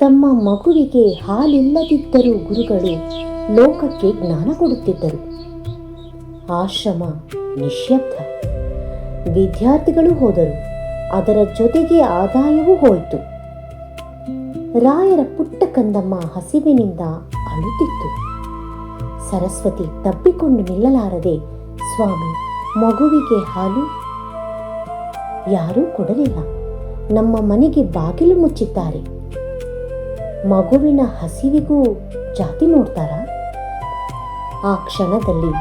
ತಮ್ಮ ಮಗುವಿಗೆ ಹಾಲಿಲ್ಲದಿದ್ದರೂ ಗುರುಗಳು ಲೋಕಕ್ಕೆ ಜ್ಞಾನ ಕೊಡುತ್ತಿದ್ದರು. ಆಶ್ರಮ ನಿಶ್ಶಬ್ದ. ವಿದ್ಯಾರ್ಥಿಗಳು ಹೋದರು, ಅದರ ಜೊತೆಗೆ ಆದಾಯವೂ ಹೋಯಿತು. ರಾಯರ ಪುಟ್ಟ ಕಂದಮ್ಮ ಹಸಿವಿನಿಂದ ಅಳುತ್ತಿತ್ತು. ಸರಸ್ವತಿ ತಬ್ಬಿಕೊಂಡು ನಿಲ್ಲಲಾರದೆ, ಸ್ವಾಮಿ, ಮಗುವಿಗೆ ಹಾಲು? ಯಾರೂ ಕೊಡಲಿಲ್ಲ. ನಮ್ಮ ಮನೆಗೆ ಬಾಗಿಲು ಮುಚ್ಚಿದ್ದಾರೆ. ಮಗುವಿನ ಹಸಿವಿಗೂ ಜಾತಿ ನೋಡ್ತಾರಾ? ಆ ಕ್ಷಣದಲ್ಲಿ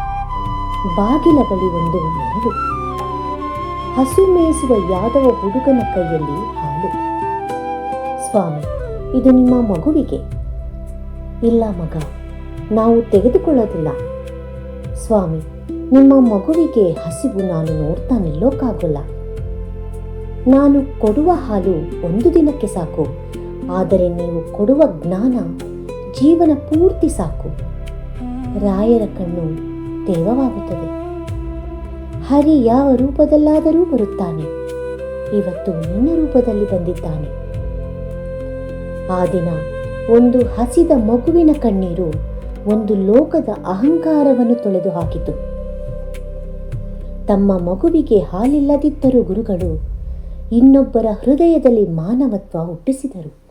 ಬಾಗಿಲ ಬಳಿ ಒಂದು ನೆರಳು. ಹಸು ಮೇಯಿಸುವ ಯಾದವ ಹುಡುಗನ ಕೈಯಲ್ಲಿ ಹಾಲು. ಸ್ವಾಮಿ, ಇದು ನಿಮ್ಮ ಮಗುವಿಗೆ. ಇಲ್ಲ ಮಗ, ನಾವು ತೆಗೆದುಕೊಳ್ಳೋದಿಲ್ಲ. ಸ್ವಾಮಿ, ನಿಮ್ಮ ಮಗುವಿಗೆ ಹಸಿವು ನಾನು ನೋಡ್ತಾ ನಿಲ್ಲೋಕ್ಕಾಗಲ್ಲ. ನಾನು ಕೊಡುವ ಹಾಲು ಒಂದು ದಿನಕ್ಕೆ ಸಾಕು, ಆದರೆ ನೀವು ಕೊಡುವ ಜ್ಞಾನ ಜೀವನ ಪೂರ್ತಿ ಸಾಕು. ರಾಯರ ಕಣ್ಣು ತೇವವಾಗುತ್ತದೆ. ಹರಿ ಯಾವ ರೂಪದಲ್ಲಾದರೂ ಬರುತ್ತಾನೆ. ಇವತ್ತು ನಿನ್ನ ರೂಪದಲ್ಲಿ ಬಂದಿದ್ದಾನೆ. ಆ ದಿನ ಒಂದು ಹಸಿದ ಮಗುವಿನ ಕಣ್ಣೀರು ಒಂದು ಲೋಕದ ಅಹಂಕಾರವನ್ನು ತೊಳೆದು ಹಾಕಿತು. ತಮ್ಮ ಮಗುವಿಗೆ ಹಾಲಿಲ್ಲದಿದ್ದರೂ ಗುರುಗಳು ಇನ್ನೊಬ್ಬರ ಹೃದಯದಲ್ಲಿ ಮಾನವತ್ವ ಹುಟ್ಟಿಸಿದರು.